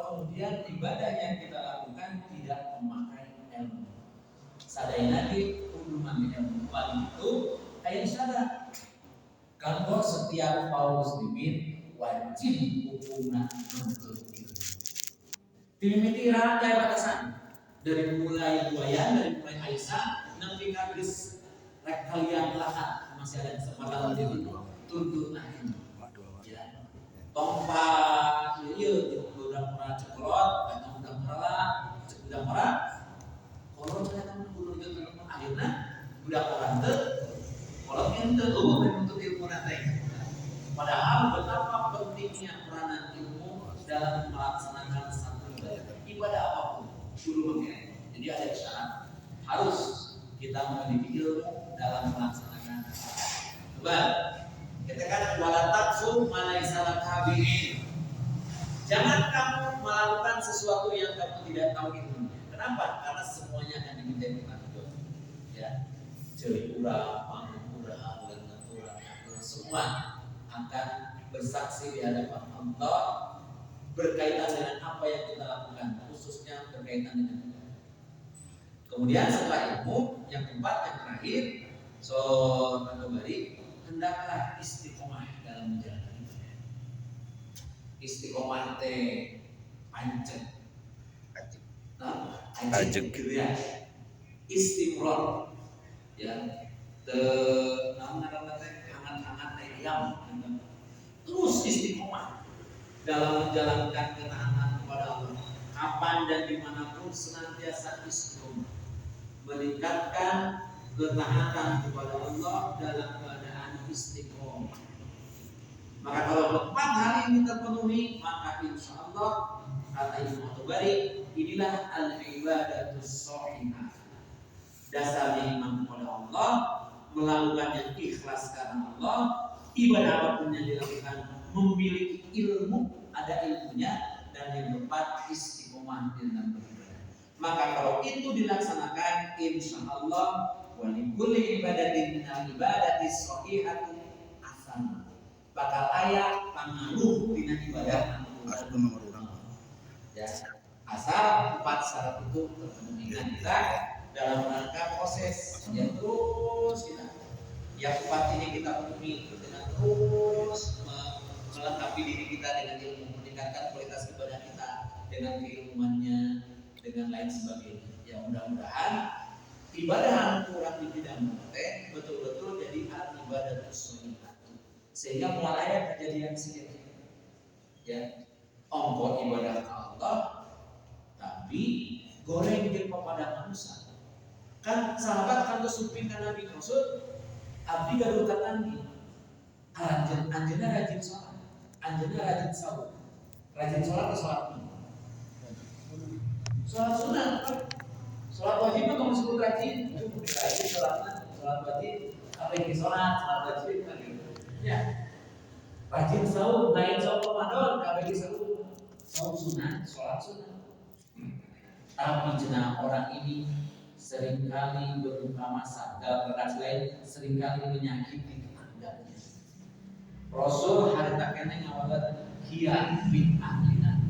kemudian ibadah yang kita lakukan tidak memakai ilmu. Sadayana di ulumami ilmu itu ayat syarat. Kalau setiap kaum muslimin wajib hukumna nuntut ilmu. Dimimiti kayak batasan dari mulai buayan, dari mulai Aisyah, nanti kabis rek kalian lahat masih ada kesempatan untuk tuntut ilmu. Ya, tompa iya beberapa cekolot, atau beberapa cekolot, kalau ternyata kudu dengan akhirnya budak orang tuh, kalau ente untuk ilmu nanti. Padahal betapa pentingnya peranan ilmu dalam melaksanakan satu ibadah apapun, guru mengenai. Jadi ada syarat harus kita memiliki ilmu dalam melaksanakan. Coba kita kan wala taqfu ma laysa laka bihi. Jangan kamu melakukan sesuatu yang kamu tidak tahu ilmunya. Kenapa? Karena semuanya akan diminta bertanggung. Ya, jadi urang, urang, semua akan bersaksi di hadapan Allah berkaitan dengan apa yang kita lakukan, khususnya berkaitan dengan ilmu. Kemudian setelah ilmu, yang keempat, yang terakhir, hendaklah istiqomah dalam menjalankan ibadah. Istiqomah teh pancet. Nah, pancet gitu ya. Istimror, ya. Hangat-hangat ayam. Terus istiqomah dalam menjalankan ketaatan kepada Allah. Kapan dan dimanapun senantiasa istiqomah, meningkatkan ketaatan kepada Allah dalam keadaan istiqomah. Maka kalau 4 hal ini terpenuhi, maka insya Allah kata Imam At-Tabari, inilah al-ibadatus shahihah. Dasarnya iman kepada Allah, melakukan yang ikhlas karena Allah, ibadah apapun yang dilakukan memiliki ilmu, ada ilmunya, dan yang keempat istiqomah dalam beribadah. Maka kalau itu dilaksanakan, insya Allah walikulli ibadatin minal ibadati shahihatu asana. Bakal ayat pengaruh dina ibadah ya, asal 4 syarat itu terpenuhi kita dalam rangka proses yang terus kita yang 4 ini kita penuhi dengan terus melengkapi diri kita dengan ilmu, meningkatkan kualitas ibadah kita dengan keilmuannya, dengan lain sebagainya. Ya mudah-mudahan ibadah yang kurang di bidang teh betul-betul jadi ibadah shahihah. Sehingga mulai kejadian sedikit ya ongkot ibadah ke Allah tapi goreng jadi kepada manusia. Kan sahabat kan suping kan Nabi Rasul abdi gaduh katandi anjeunna rajin sholat, anjeunna rajin sahur, rajin sholat ke sholat sunat kan? Sholat wajib kan disebut rajin sholat wajib apa yang sholat wajib kan gitu ya. Rajin sahur, lain sahur Ramadan, kabeh sahur sunat, sholat sunat. Tapi jenah orang ini seringkali berbuka masa, dalam kata lain seringkali menyakiti tetangganya. Rasul hari tak kena ngawalat hiya bin ahlina.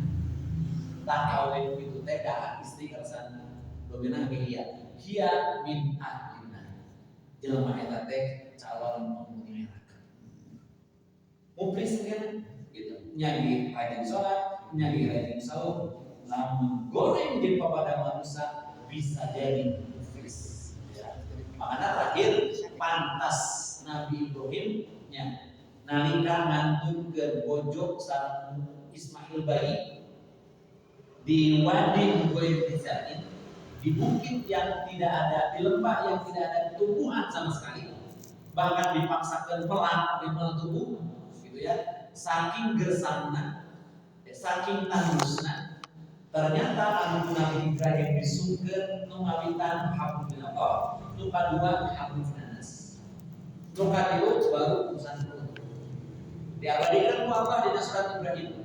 Tak kawin itu teh dah istri kersana. Bagaimana hiya bin ahlina. Jelema eta teh calon penghuni neraka. Muflis kan gitu. Nyari rajin sholat, nyari rajin sahur, namun goreng di pada manusia bisa jadi muflis. Ya. Makanya terakhir pantas Nabi Ibrahim nalika ngantungkeun bojok sareng Ismail bayi di wadi Ghair Zain, di bukit yang tidak ada, di lembah yang tidak ada tumbuhan sama sekali, bahkan dipaksakan pelan di tubuh, gitu ya, saking gersana, saking tandusna. Ternyata anu Nabi Ibrahim disungkeun nu ngawitan hablillah, nu kadua hablilnas. Nu katilu baru urusan diabadikan ku Allah di surat Ibrahim.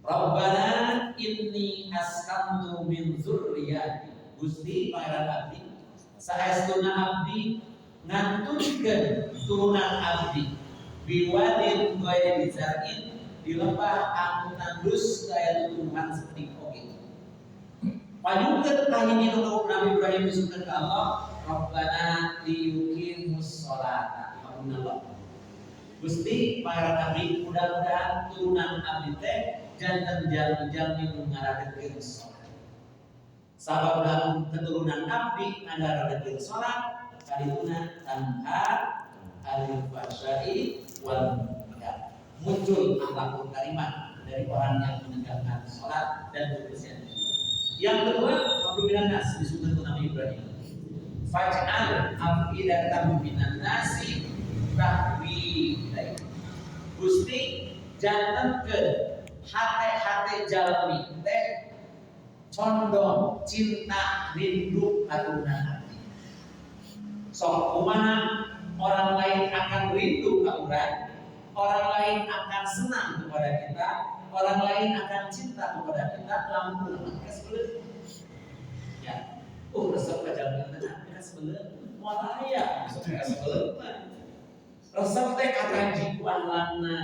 Rabbana inni askantu min dzurriyyati. Gusti pangeran abdi, saestuna abdi ngantungkeun turunan abdi biwadin ghairi zain di lembah anu tandus daya tutuhan seperti oke. Panyungkeun kahiji nu Nabi Ibrahim disukeun ka Allah, Rabbana liyuqimus sholata. Alhamdulillah. Gusti para nabi mudah-mudahan turunan abdi teh janten jalmi nu ngaradekeun salat. Sabab dalam keturunan abdi ngaradekeun salat kadituna tanha alil fahsya'i wal munkar. Muncul akhlakul karimah dari orang yang menegakkan salat dan kebersihan. Yang kedua, apabila nas disebut Nabi Ibrahim. Faj'al afidatan minan nasi tahwi ilaih. Gusti janten ke hate-hate jalmi teh condong cinta rindu katurunan abdi. Sok kumaha orang lain akan rindu ka urang, orang lain akan senang kepada kita, orang lain akan cinta kepada kita lamun urang sebelum ya. Resep ka jalmi teh sebelum moal aya sebelum resep teh kata jiku ahlakna,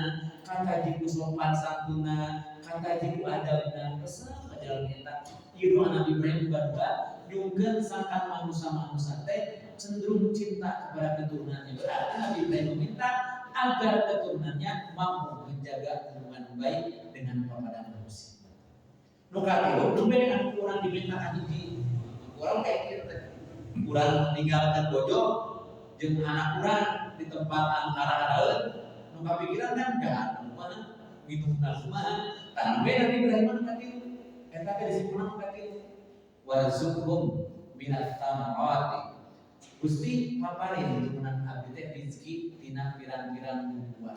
kata jiku sopan santuna, kata jiku adabna, resep ajaran kita. Ieu doa Nabi Ibrahim juga nyungkeun sangkan manusia teh cenderung cinta kepada keturunannya. Berarti Nabi Ibrahim meminta agar keturunannya mampu menjaga hubungan baik dengan kepada manusia. Nu katilu dumbe dengan kurang dimintakan hiji. Urang kayak kieu teh. Urang ninggalkeun bojo jeung anak urang di tempat antara hadaeun nu kapikiran kan enggak mana minum kumaha tah we Nabi Ibrahim ka kieu eta teh disebutna ka kieu warzuqhum minat tamarati. Gusti paparin turunan abdi teh rezeki tina pirang-pirang buah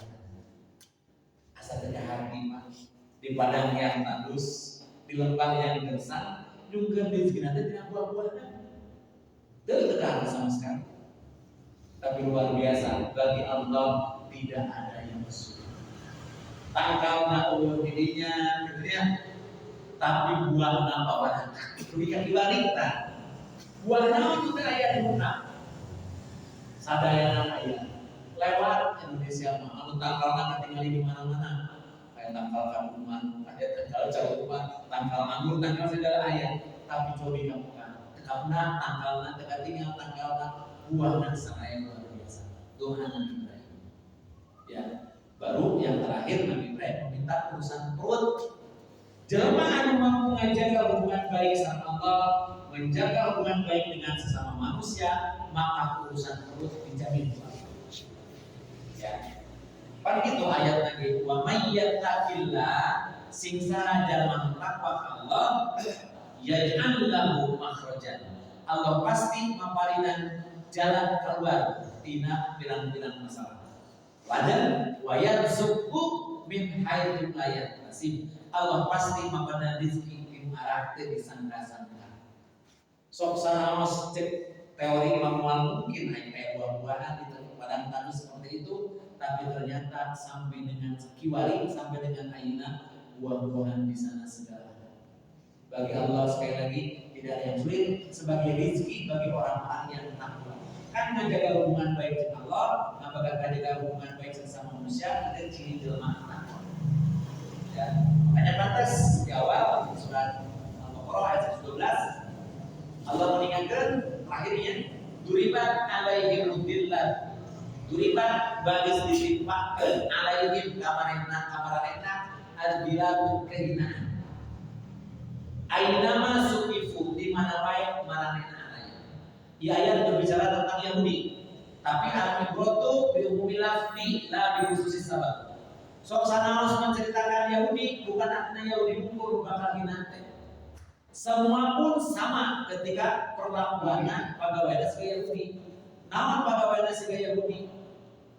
asa teh hati mah di padang yang tandus di lembah yang gersang nyungkeun rezeki teh tina buah-buahna teu teu sama sekali. Tapi luar biasa, bagi Allah tidak ada yang sulit. Tangkalna ulun dirinya, tapi buahna bawa demikian dibarita. Buahna itu aya di muka. Sadayana aya. Lewat Indonesia mah anu tangkalna katingali di mana-mana. Kayak tangkal kamuman, ada tangkal caluman, tangkal anggur, tangkal segala aya. Tapi cobi kamu kan, tekapna tangkalna teu katingal tangkalna buahna saraya luar biasa. Doa Nabi Ibrahim. Ya, baru yang terakhir Nabi Ibrahim meminta urusan perut. Jelema anu mampu menjaga hubungan baik sama Allah, menjaga hubungan baik dengan sesama manusia, maka urusan perut dijamin Allah. Ya. Pan itu ayat lagi wa may yattaqillah sing sanajan takwa Allah yaj'al lahu makhrajan. Allah pasti maparinan jalan keluar tina bilang-bilang masalah. Wajan wayarzuqhu min haitsu la yahtasib. Allah pasti mapana rezeki di arah teu disangka-sangka. Sok sanaos cek teori mamual mungkin hanya buah-buahan di padang tandus seperti itu, tapi ternyata sampai dengan kiwari sampai dengan ayeuna buah-buahan di sana segala. Bagi Allah sekali lagi tidak ada yang sulit sebagai rezeki bagi orang-orang yang takwa. Kan menjaga hubungan baik dengan Allah, apakah menjaga hubungan baik sesama manusia ada ciri jelema takwa. Ya, makanya pantas di awal surat Al-Baqarah ayat 12 Allah mengingatkan akhirnya duribat alaihim dhillah. Duribat baris ditimpakeun alaihim kamarena al-biladu kehinaan. Ainama suqifu di mana wae maranena aya. Ia ayat berbicara tentang Yahudi. Tapi al-ibratu bi umumil lafzi la bi khususis sabab. Sok sanaos menceritakan Yahudi bukan artinya Yahudi mungkur bakal hina teh. Semua pun sama ketika perlakuannya pagaweana sebagai Yahudi. Namun pagaweana sebagai Yahudi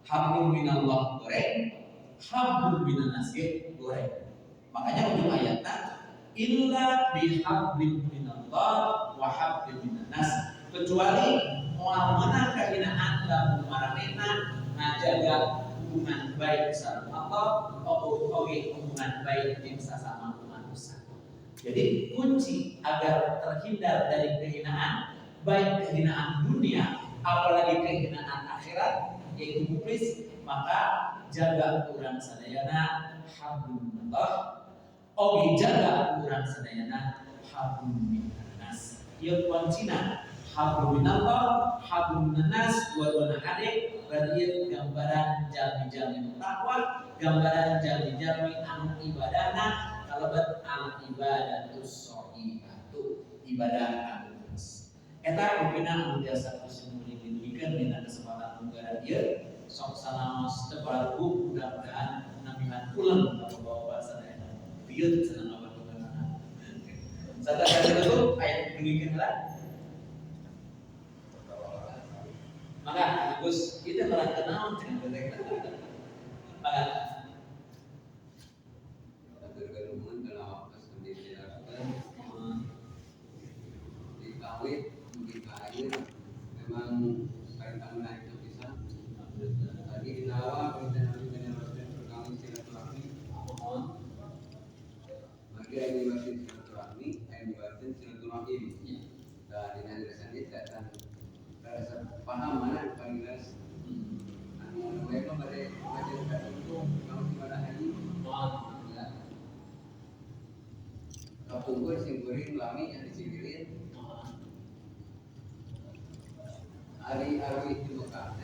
hablum minallah goreng, hablum minan nas goreng. Makanya ujung ayatnya illa bihablin minallah wa hablin minan nas. Kecuali moal meunang kahinaan lamun maranehna ngajaga hubungan baik sama Allah atau hubungan baik di sesama manusia. Jadi kunci agar terhindar dari kehinaan, baik kehinaan dunia apalagi kehinaan akhirat yaitu muflis, maka jaga urang sadayana hablum minallah. Ogi jaga urang sadayana hablum minannas. Ieu kuncina hablum minallah, hablum minannas, dua-duana hade berarti ieu gambaran jalmi-jalmi takwa, gambaran jalmi-jalmi anu ibadahna kalebat al ibadatus shahihatu, ibadah anu beres. Eta rupina anu biasa kusimuli dilungikeun dina kesempatan unggaran ieu sok sanaos teu barabu mudah-mudahan namihan ulang ka bawa sadayana. Biut senang apa bagaimana? Sadar dulu ayat demikian lah. Maka Gus kita malah kenal dengan mereka. Maka bergabungan dalam waktu sendiri di kawit di kayu memang kaitan naik itu bisa. Tadi di Nawa kita nanti meneruskan perkawin silaturahmi. Maka yang dibatin silaturahmi, yang dibatin silaturahim. Dan di negara sendiri datang rasa paham mana paling jelas. Mereka pada mengajarkan untuk kalau ibadah haji. Kapungkur singkurin lami yang dicinggirin. Hari arwih di Mekah,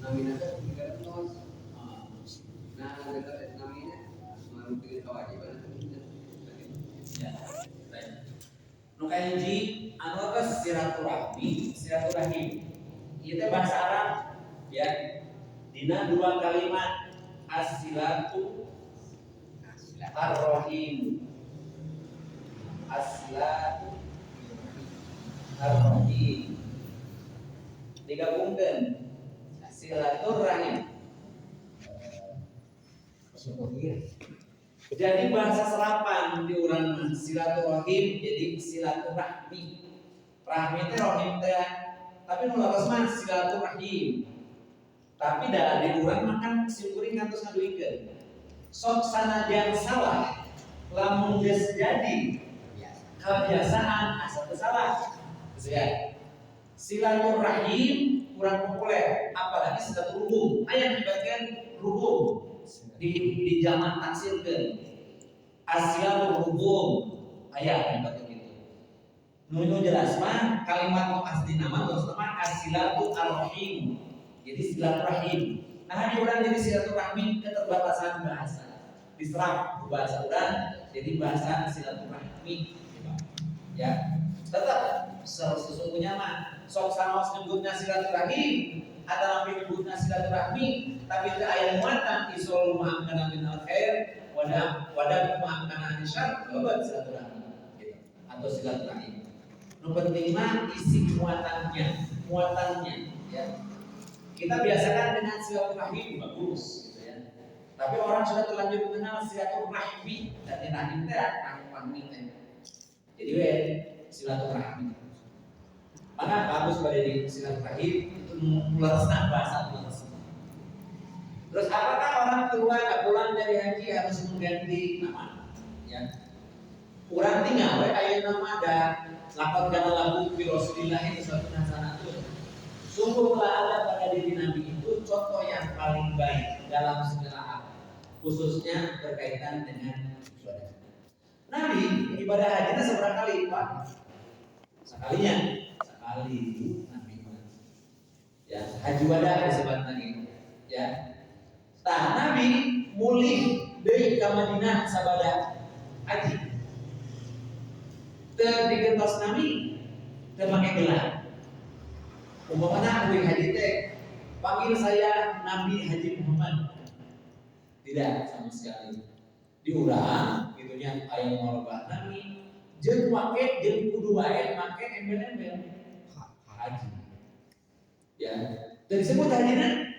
namina tiga ratus. Nah, dekat namina merupakan kewajiban. ya, baik. Nu kahiji anu geus silaturahim. Ieu teh bahasa Arab ya. Dina dua kalimat as-silatu ar-rahim. As-silatu ar-rahim. Digabungkeun silaturahim. Jadi bahasa serapan di urang silaturahim jadi silaturahmi. Rahmi teh rahim teh tapi nu laras mah silaturahim. Tapi da di urang makan simkuring kantos ngaduikeun. Sok sanajan salah lamun geus jadi kebiasaan asa teu salah. Geus ya. Silaturahim kurang populer apalagi silaturahim aya dibagian ruhum di zaman taksirkeun. Asilaturahim aya dibagian kitu. Nu jelas mah kalimat nu asli nama terus nama asilatu ar-rahim. Jadi silaturahim. Nah, di urang jadi silaturahmi keterbatasan bahasa. Diserap bahasa urang jadi bahasa silaturahmi. Ya, tetap sesungguhnya mah sok sanaos nyebutna silaturahim atau nyebutna silaturahmi tapi teu aya muatan isul ma'amkana min al-khair wadah ma'amkana syarr loba silaturahmi gitu. Atau silaturahim. Nu penting mah isi muatannya ya. Kita biasakan dengan silaturahim bagus gitu ya. Tapi orang sudah terlanjur mengenal silaturahmi dan rahim teh rahmi teh. Jadi silaturahmi. Maka bagus pada di silaturahim itu melaraskan bahasa melaraskan. Terus apakah orang tua pulang dari haji harus mengganti nama? Ya. Orang tinggal aya nama ada lakon kana lagu fi Rasulillah itu suatu hasanatun. Sungguh telah ada pada diri Nabi itu contoh yang paling baik dalam segala hal, khususnya berkaitan dengan ibadah. Nabi ibadah hajinya seberapa kali, Pak? Sekali Nabi. Ya, haji wada disebut tadi. Ya. Tah Nabi mulih deui ka Madinah sabada haji. Teu digentos Nabi teu make gelar. Umpamana euy haji teh panggil saya Nabi Haji Muhammad. Tidak sama sekali. Diurang gitunya aya ngolobah Nabi jeung make jeung kudu bae make embel-embel haji. Ya, teu disebut hajina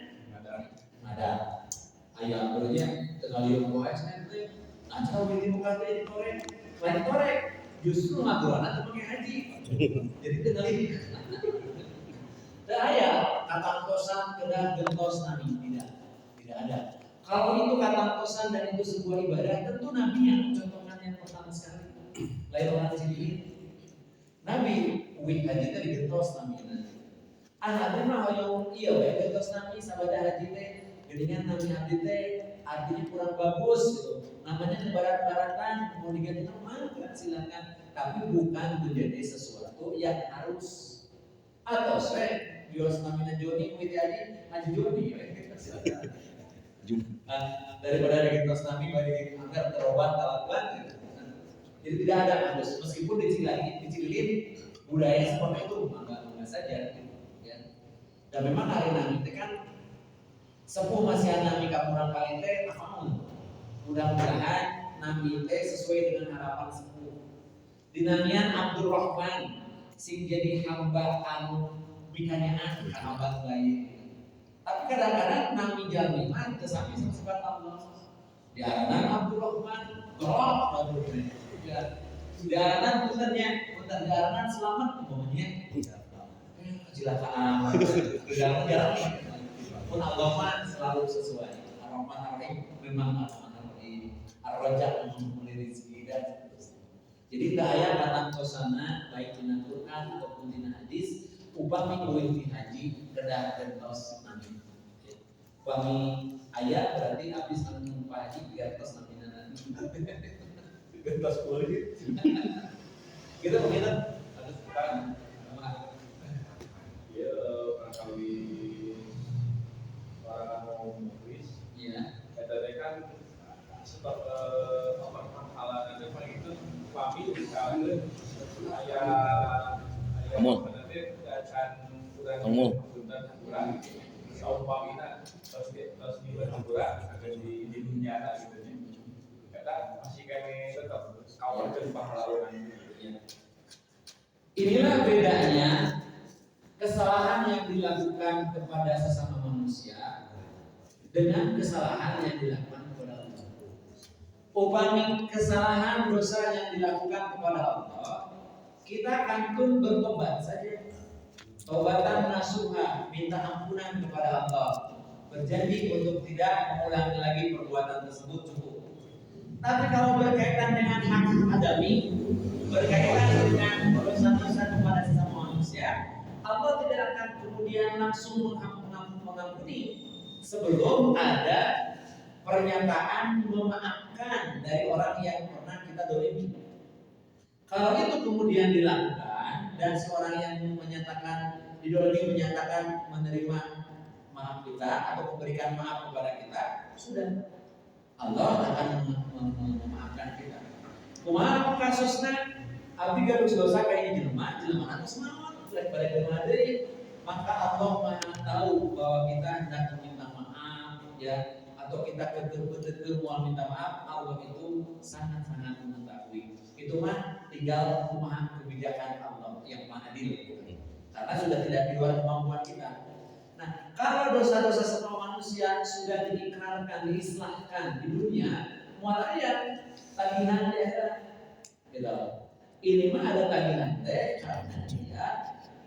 ada aya beurnya teu ngaliung wae cenah teh. Acara we di muka teh dikorek, lain korek. Justru ngagurana teu make haji. Jadi teu ngaliung. Aya katangtosan kedah gentos Nabi tidak ada. Kalau itu katangtosan dan itu sebuah ibadah, tentu Nabi yang mencontohkan yang pertama sekali. Lain orang cilik. Nabi uwi haji teh digentos Nabi. Anak teh mah hoyong ieu we gentos Nabi sabada haji teh Jadinya nami abdi teh artinya kurang bagus gitu. Namanya barat-baratan mau diganti nama silakan, tapi bukan menjadi sesuatu yang harus. Atau saya bios namanya Joni Widiadi Haji Joni silakan. Daripada digantos nami bagi agar terobat kalakuan gitu. Jadi tidak ada harus, meskipun dicilin budaya seperti itu enggak saja gitu, ya. Dan memang hari nami itu kan sepuh masih nami kapurang kali teh tafaun. Mudah-mudahan nami teh sesuai dengan harapan sepuh. Dinamian Abdul Rahman sing jadi hamba anu bikanyaan ka hamba baik. Tapi kadang-kadang nami jalmi mah teu sami sifat Allah. Diaranan Abdul Rahman, golok Abdul Rahman. Diaranan puntennya, punten diaranan selamat umpamanya. Kecelakaan. Jarang. Pun Allah mah selalu sesuai. Ar-Rahman Ar-Rahim memang Ar-Rahman Ar-Rahim. Ar-Raja memberi rezeki dan seterusnya. Jadi daya datang ke sana baik di Quran ataupun di hadis upami koin di haji kedah gentos nanti. Upami ayat berarti habis anu haji gentos nanti nanti. Gentos kulit. Kita begitu harus sekarang. Ya, barangkali orang mau nulis, Iya. tadi kan sebab halangan ada itu kami misalnya ayah nanti akan kurang kurang saum pamina terus di kurang akan di dunia gitu ya. Kita masih kami tetap kawal dan pahlawan. Inilah bedanya kesalahan yang dilakukan kepada sesama manusia dengan kesalahan yang dilakukan kepada Allah. Upami kesalahan dosa yang dilakukan kepada Allah, kita kantun bertobat saja. Taubatan nasuha, minta ampunan kepada Allah. Berjanji untuk tidak mengulangi lagi perbuatan tersebut cukup. Tapi kalau berkaitan dengan hak adami, berkaitan dengan dosa-dosa kepada sesama manusia, Allah tidak akan kemudian langsung mengampuni sebelum ada pernyataan memaafkan dari orang yang pernah kita dolimi. Kalau itu kemudian dilakukan dan seorang yang menyatakan didolimi menyatakan menerima maaf kita atau memberikan maaf kepada kita, sudah Allah akan memaafkan kita. Kumaha kasusna abdi garus dosa kayak jelema harus maaf daripada jelema deui, maka Allah Maha tahu bahwa kita hendak meminta maaf ya atau kita keter mau minta maaf, Allah itu sangat-sangat mengetahui. Itu mah tinggal kumaha kebijakan Allah yang Maha Adil. Karena sudah tidak di luar kemampuan kita. Nah, kalau dosa-dosa semua manusia sudah diikrarkan, diislahkan di dunia, mual aya tagihan di akhirat. Gitu. Ini mah ada tagihan teh karena dia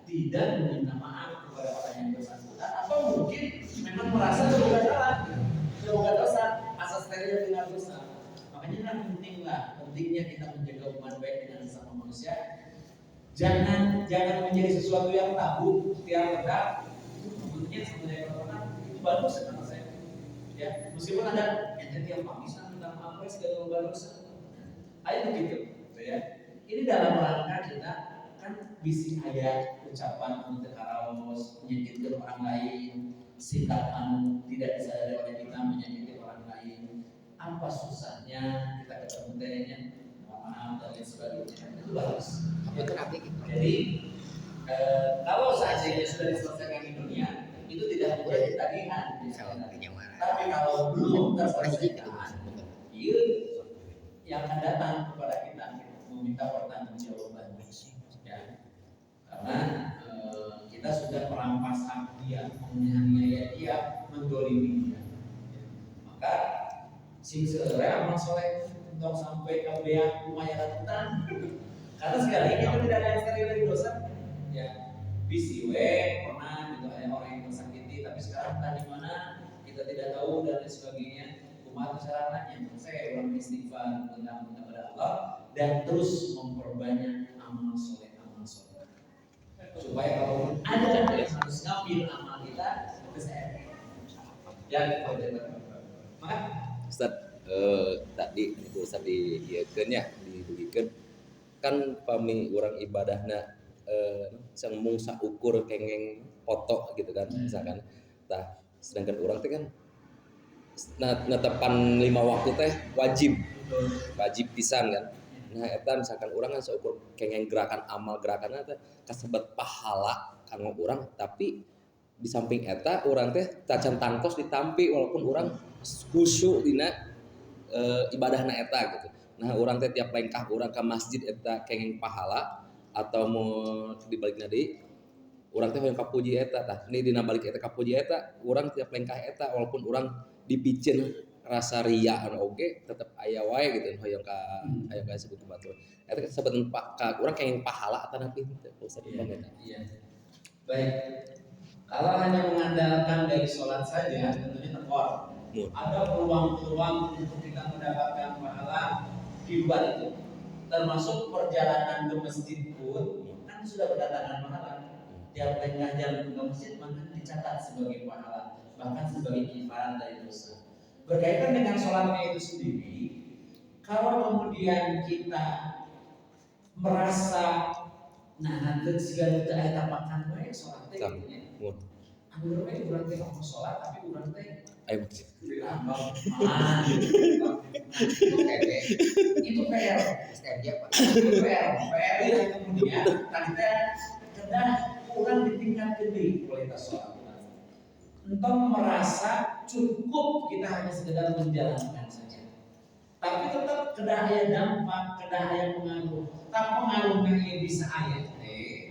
tidak meminta maaf kepada orang yang bersangkutan atau mungkin memang merasa sudah salah, sudah dosa, asas steril dengan dosa. Makanya pentingnya kita menjaga hubungan baik dengan sesama manusia. Jangan menjadi sesuatu yang tabu, tiap ledak. Sebetulnya sebenarnya itu bagus menurut saya. Ya, meskipun ada yang bisa minta maaf segala dosa. Ayo begitu, ya. Ini dalam rangka kita kan bisi ayat ucapan anu teu karaos, menyakitkan orang lain, sikap anu tidak disadari oleh kita menyakitkan orang lain. Apa susahnya kita ketemu tehnya, maaf dan lain sebagainya. Itu bagus. Jadi kalau seandainya sudah diselesaikan di dunia, itu tidak menjadi tagihan. Tapi kalau belum terselesaikan, itu yang akan datang kepada kita meminta pertanggungjawaban. Ya, karena kita sudah merampas hak dia, menganiaya dia, mendolimi dia. Maka sing seorang amal soleh untuk sampai ke beak lumayan hutan. Karena sekali kita tidak ada yang sekali dari dosa. Ya, bisi pernah gitu ada orang yang tersakiti, tapi sekarang entah di mana kita tidak tahu dan lain sebagainya. Kumaha caranya? Saya orang istighfar kepada Allah dan terus memperbanyak amal soleh supaya kalau ada yang harus ngambil amal kita, itu saya. Ya, maka Ustaz, tadi itu Ustaz diieukeun ya, dibulikeun kan pami urang ibadahna sang mung saukur kengeng foto gitu kan misalkan. Tah sedangkan urang teh kan netepan 5 waktu teh wajib pisan kan. Nah eta misalkan urang kan saukur kengeng gerakan amal gerakanna teh kasebat pahala kanggo urang, tapi di samping eta urang teh tacan tangtos ditampi walaupun urang khusyuk dina ibadahna eta gitu. Nah urang teh tiap lengkah urang ka masjid eta kengeng pahala atau mau dibalikna deui urang teh hoyong kapuji eta tah. Ini dina balik eta kapuji eta urang tiap lengkah eta walaupun urang dipicen rasa ria anu oge tetep aya wae gitu hoyong ka sebut batur. Eta sebutan ka urang kengeng pahala atau napi teh Ustaz umpamana. Iya. Baik. Kalau hanya mengandalkan dari sholat saja tentunya tekor. Ada peluang-peluang untuk kita mendapatkan pahala di luar itu. Termasuk perjalanan ke masjid pun kan sudah berdatangan pahala. Tiap lengkah jalan ke masjid maka dicatat sebagai pahala, bahkan sebagai kifarat dari dosa. Berkaitan dengan sholatnya itu sendiri, kalau kemudian kita merasa nanti segala itu ayat tapakan wae sholat teh anggur we urang teh mau sholat tapi urang teh Ayo masjid. Itu PR Pak. Itu PR yang kemudian kita kedah kurang ditingkatkan di kualitas sholat. Entah merasa cukup kita hanya sekedar menjalankan saja. Tapi tetap kedah aya dampak, kedah aya pengaruh. Tapi pengaruhnya yang bisa aya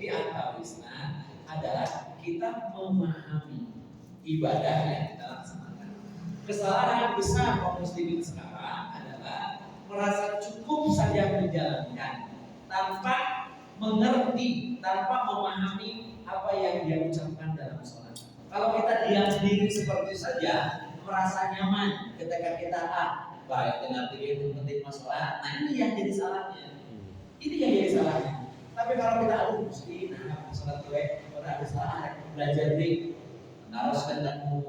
di antawisna adalah kita memahami ibadah yang kita laksanakan. Kesalahan besar kaum muslimin sekarang adalah merasa cukup saja menjalankan tanpa mengerti, tanpa memahami apa yang dia ucapkan dalam sholat. Kalau kita diam diri seperti saja, merasa nyaman ketika kita baik dengan itu penting masalah. Nah ini yang jadi salahnya. Ini yang jadi salahnya. Tapi kalau kita mesti sholat gue, ada salah belajar nih, naraskan kamu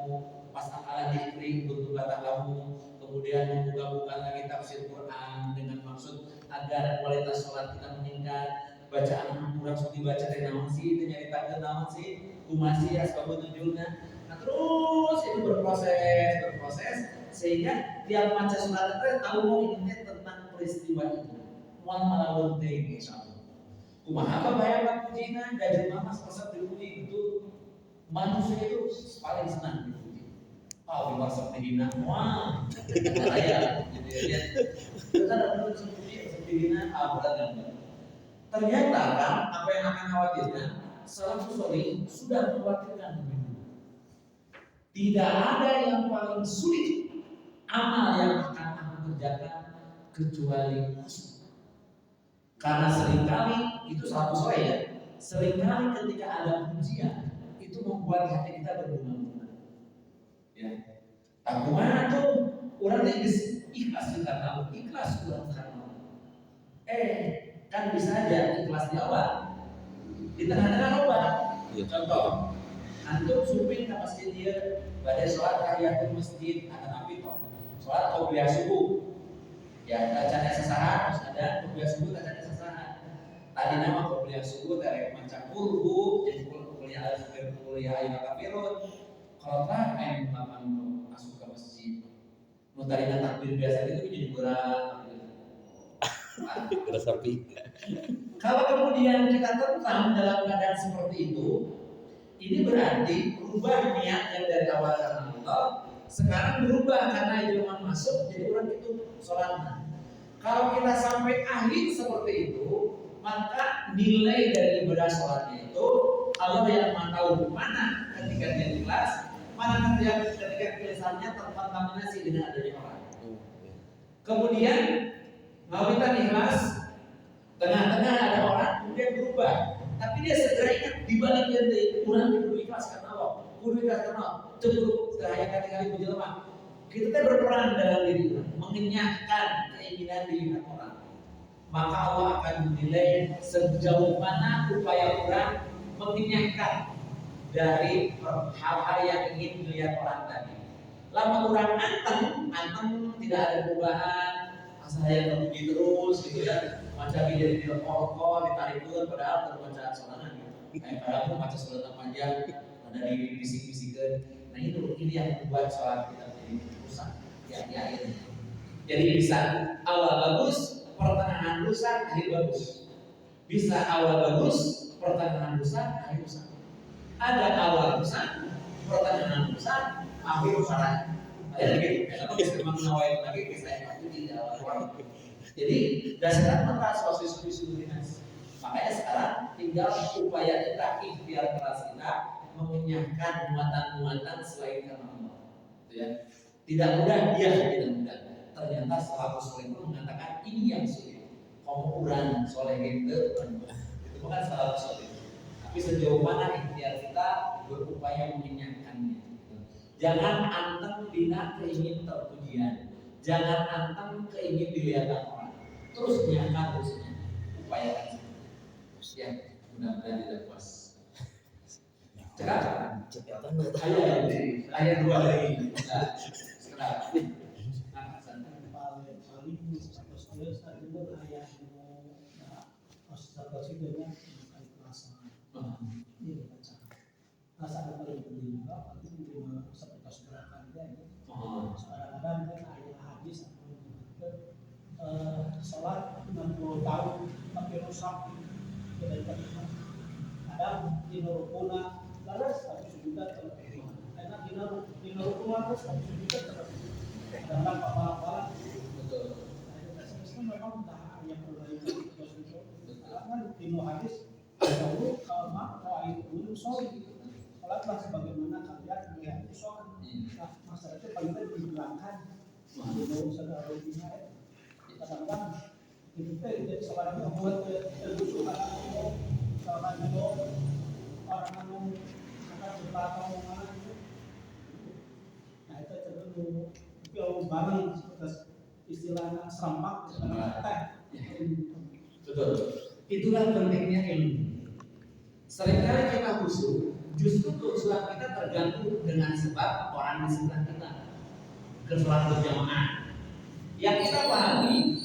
pasang ala dikri untuk kata kamu, kemudian membuka-buka lagi tafsir Quran dengan maksud agar kualitas sholat kita meningkat. Bacaan kurang dibaca dari naon sih, itu nyari takdir naon sih, kumasi asbabun nuzulna. Nah terus itu berproses sehingga tiap baca surat itu tahu mau ini tentang peristiwa itu. Mual malawun teh insyaallah. Kumaha apa bayar pujina dari mama selesai dipuji itu manusia itu paling senang dipuji. Di WhatsApp dihina, wah, saya gitu ya. Kita dapat dipuji dihina, berat. Ternyata kan apa yang akan khawatirkan salafus salih sudah mengkhawatirkan begitu. Tidak ada yang paling sulit amal yang akan kerjakan kecuali khusyuk. Karena seringkali itu salafus salih ya. Seringkali ketika ada pujian itu membuat hati kita berbunga-bunga. Ya. Aku mana tuh orang ikhlas kita tahu, ikhlas kurang karena. Kan bisa aja ikhlas di awal, di tengah-tengah loba. Contoh, antum suping ke masjid dia, pada sholat tahiyatul masjid ada nabi toh, sholat qobliyah subuh, ya bacanya sesaat, terus ada qobliyah subuh bacanya sesaat. Tadi nama qobliyah subuh dari macam kurbu, jadi kuliah ayat kafirun. Kalau tak masuk ke masjid, nutarinya takbir biasa itu jadi berat. Sapi. Kalau kemudian kita tetap dalam keadaan seperti itu, ini berarti berubah niat yang dari awal karena Allah, sekarang berubah karena ilmu masuk jadi orang itu sholatnya. Kalau kita sampai akhir seperti itu, maka nilai dari ibadah sholatnya itu Allah yang tahu mana ketika dia ikhlas, mana ketika tulisannya terkontaminasi dengan adanya orang. Kemudian ngawitan ikhlas, tengah-tengah ada orang kemudian berubah, tapi dia segera ingat dibalik yang kurang kudu ikhlas karena Allah, kudu ikhlas karena Allah, cukup terhaya kali-kali menjelma. Kita berperan dalam diri orang, mengenyahkan keinginan diri orang, maka Allah akan menilai sejauh mana upaya orang mengenyahkan dari hal-hal yang ingin dilihat orang tadi. Lama orang anteng tidak ada perubahan, asal yang terpuji terus gitu ya. Macam jadi di rokok, ditarik dulu, padahal terbaca sorangan gitu. Padahal baca surat panjang, ada di bisik-bisikan. Nah ini yang membuat sholat kita menjadi rusak, ya ini. Jadi bisa awal bagus, pertengahan rusak, akhir bagus. Bisa awal bagus, pertengahan rusak, akhir rusak. Ada awal rusak, pertengahan rusak, akhir salah. Ada begitu. Kalau bisa menawai lagi kisah itu di awal. Jadi dasarnya mata sosial dinas. Makanya sekarang tinggal upaya kita ikhtiar keras kita mengenyahkan muatan-muatan selain karena Allah. Gitu ya. Tidak mudah, dia tidak mudah. Ternyata sahabat soleh pun mengatakan ini yang sulit. Konkuran soleh itu bukan sahabat soleh. Tapi sejauh mana ikhtiar kita berupaya mengenyahkannya. Jangan anteng dina keingin terpujian. Jangan anteng keingin dilihat orang. Terus nyangka terusnya. Upayakan. Ya, mudah-mudahan tidak puas. Cekak. Ayat 2 lagi. Nah, sekarang. Rasa ada paling penting juga, itu seperti kesederhanakan dia. Kadang-kadang kan ada hadis sholat 60 tahun tapi rusak dari kalimat. Kadang di nurukuna laras tapi sudah terlalu. Karena di nurukuna laras tapi sudah terlalu. Kadang-kadang apa-apa betul. Sebenarnya memang tak yang perlu karena di hadis dahulu kalau itu dulu sorry. Sholatlah sebagaimana kalian melihat itu sholat. Nah, masalah itu paling tidak dihilangkan. Kalau saudara rupiah, kadang-kadang itu jadi seorang yang membuat tergusur seorang itu orang anu akan berlatih mana itu. Nah itu terlalu kalau barang istilahnya serampak, teh. Betul. Itulah pentingnya ilmu. Seringkali kita khusyuk, justru sholat kita terganggu dengan sebab orang di sebelah kita ke sholat berjamaah. Yang kita pahami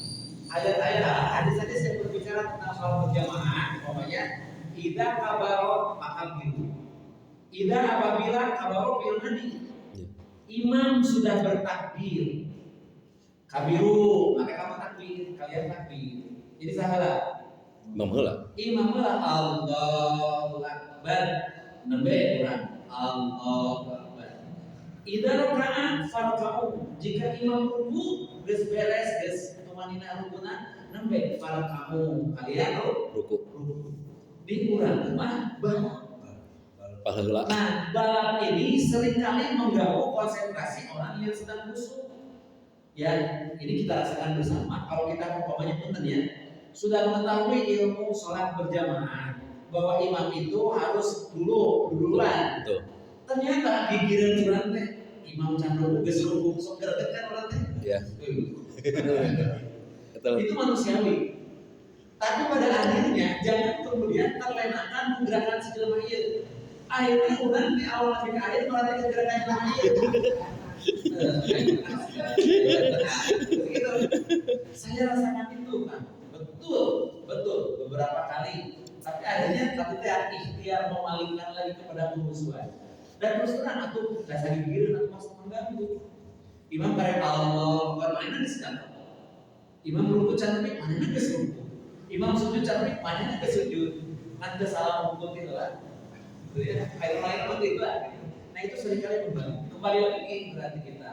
ayat-ayat hadis-hadis yang berbicara tentang sholat berjamaah, pokoknya idza kabaro maka biru. Idza apabila kabaro bilmani, imam sudah bertakbir, kabiru maka kamu takbir, kalian takbir. Jadi sahalah. Imam heula Allahu Akbar. Nembe kurang Allahu Akbar. Idza raka'a farka'u. Jika imam ruku geus beres geus tumanina rukuna nembe farka'u. Kalian ruku. Dikurang mah paheula. Nah, balap ini seringkali mengganggu konsentrasi orang yang sedang khusyuk. Ya, ini kita rasakan bersama. Kalau kita umpamanya punten ya, sudah mengetahui ilmu sholat berjamaah bahwa imam itu harus duluan. Betul. Ternyata gigiran urang teh imam candro geus ruku sok greget urang teh. Ya. Betul. Itu manusiawi. Tapi pada akhirnya jangan kemudian terlenakan gerakan segala ieu. Akhirnya urang di awal sampai akhir malah gerakan yang ieu. Saya rasakan itu kan. Betul beberapa kali. Tapi akhirnya kita ikhtiar memalingkan lagi kepada kehusuan. Dan terus terang aku rasa gigireun atau masuk mengganggu. Imam bareng Allah, mana sedang. Imam ruku cantik, mana geus ruku. Imam sujud cantik, mana geus sujud. Nanti salah hukum itu lah. Gitu ya. Air-air itu lah. Nah itu seringkali mengganggu. Kembali lagi berarti kita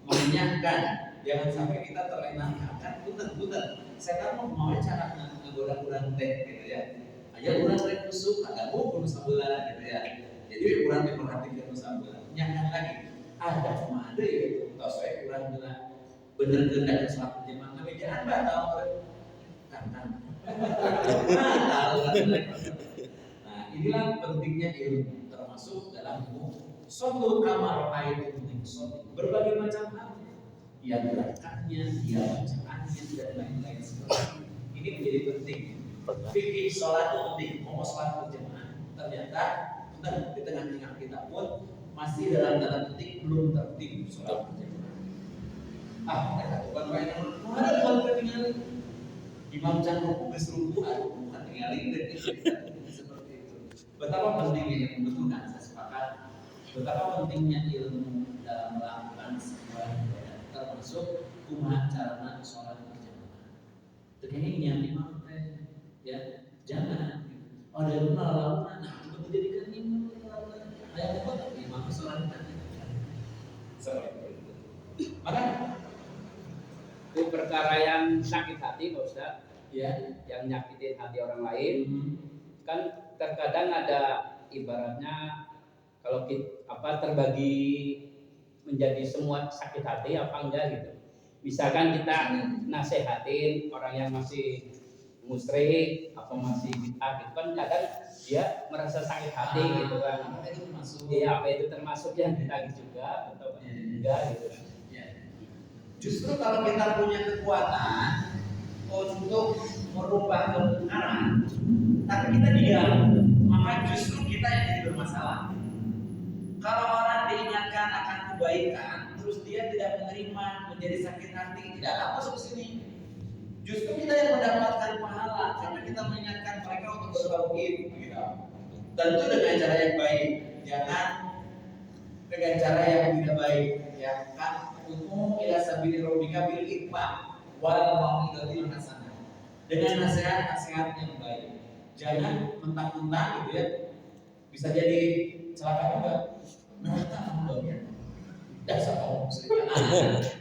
mengenyahkan. Jangan sampai kita terlena. Kan punten. Saya kan mau cara nggoda kurang teh gitu ya. Aja kurang rek kusuk, ada hukum sabeula gitu ya. Jadi kurang diperhatikan sabeula. Nyakan lagi. Ada mah ada ya. Tos we kurang geula bener keundak salat jemaah ngabejaan batal. Kan. Batal. Nah, inilah pentingnya ilmu termasuk dalam ilmu suatu kamar ayat itu berbagai macam hal. Ya gerakannya, ya bacaannya, dan lain-lain sebagainya. Ini menjadi penting. Fikih sholat itu penting. Mau sholat berjamaah, ternyata di tengah-tengah kita pun masih dalam tanda petik belum tertib sholat berjamaah. Mereka bukan banyak ada bukan ketinggalan. Imam can ruku bukan tinggalin deh seperti itu. Betapa pentingnya yang betul kan saya sepakat. Betapa pentingnya ilmu dalam melakukan sebuah ibadah, termasuk kumaha carana sholat berjamaah. Tekniknya imam ya jangan. Ada lama nah itu dijadikan imam ayat apa? Imam sholat seperti itu. Maka itu perkara yang sakit hati Pak Ustaz, ya, yang nyakitin hati orang lain. Kan terkadang ada ibaratnya kalau kita terbagi menjadi semua sakit hati apa enggak gitu. Misalkan kita nasehatin orang yang masih musyrik apa masih bid'ah gitu kan kadang dia merasa sakit hati gitu kan. Apa itu termasuk? Iya, apa itu termasuk yang ditagih juga atau enggak gitu. Justru kalau kita punya kekuatan untuk merubah kemungkaran, tapi kita diam, maka justru kita yang jadi bermasalah. Kalau orang diingatkan akan kebaikan, terus dia tidak menerima, menjadi sakit hati, tidak akan masuk ke sini. Justru kita yang mendapatkan pahala karena kita mengingatkan mereka untuk bertauhid. Tentu dengan cara yang baik, jangan dengan cara yang tidak baik. Ya kan? Ila sabili rabbika bil hikmah wal mau'izatil hasanah. Dengan nasihat-nasihat yang baik. Jangan mentang-mentang gitu ya. Bisa jadi celaka juga. Neraka kamu ya. Dasar kamu musyrik.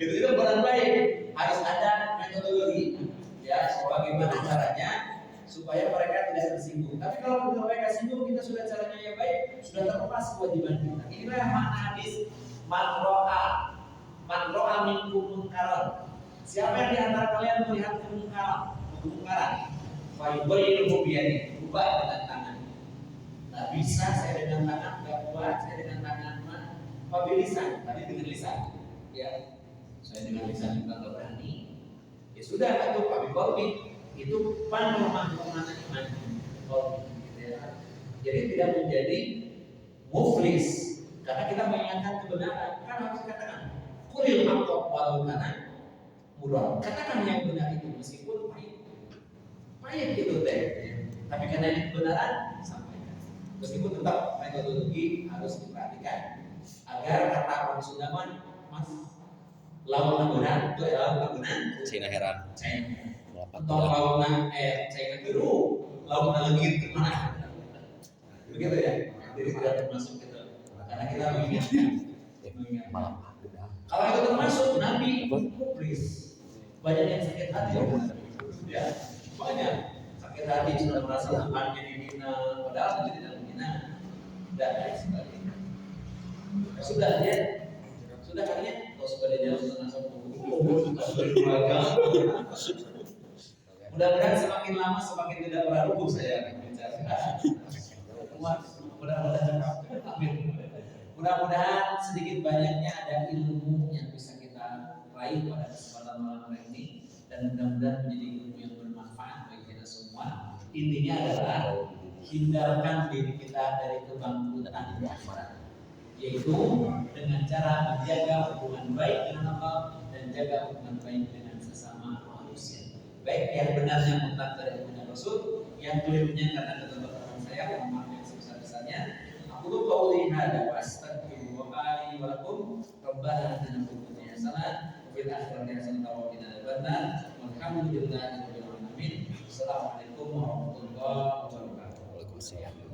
Itu bukan baik. Harus ada metodologi. Ya, bagaimana caranya supaya mereka tidak tersinggung. Tapi kalau mereka singgung, kita sudah caranya yang baik, sudah terlepas kewajiban kita. Inilah makna hadis man ro'a minkum munkaran. Siapa yang di antara kalian melihat kemungkaran, fa yughayyiruhu bi yadihi, ubah dengan tangan. Nah, bisa saya dengan tangan, enggak ubah saya dengan tangan mah, fa bilisan, tadi dengan lisan. Ya. Saya dengan lisan juga enggak berani. Ya sudah itu Pak Bikolbi itu panorama kemana iman gitu ya. Jadi tidak menjadi muflis karena kita mengingatkan kebenaran kan harus dikatakan kulil haqqa walau kana murah. Katakan yang benar itu meskipun pahit gitu teh. Tapi karena ini kebenaran sampaikan. Meskipun tetap metodologi harus diperhatikan agar kata orang Sunda mas lawan benar itu adalah benar. Cina heran. Atau lawan China biru, lawan legit kemana? Begitu ya. Jadi tidak termasuk itu. Karena kita mengingatkan. Kalau itu termasuk Nabi muflis. Banyak yang sakit hati. Ya, banyak sakit hati sudah merasa Tuhannya dihina, padahal itu tidak menghina dan lain sebagainya. Sudah ya. Sudah kalian kalau sudah jauh setengah 10. Mudah-mudahan semakin lama semakin tidak meragukan saya bicara. Mudah-mudahan sedikit banyaknya ada ilmu yang bisa kita raih pada kesempatan malam hari ini dan mudah-mudahan menjadi ilmu yang bermanfaat bagi kita semua. Intinya adalah hindarkan diri kita dari kebangkrutan di akhirat, yaitu dengan cara menjaga hubungan baik dengan Allah dan jaga hubungan baik dengan sesama manusia. Baik yang benarnya mutlak dari Ibnu Rasul, yang kelirunya karena keterbatasan saya, mohon maaf yang sebesar-besarnya. Aku lupa qauli hadza wa astaghfirullaha li wa lakum. Rabbana atina fid dunya hasanah wa fil akhirati hasanah wa qina adzabannar. Walhamdulillahirabbil alamin. Assalamualaikum warahmatullahi wabarakatuh. Waalaikumsalam.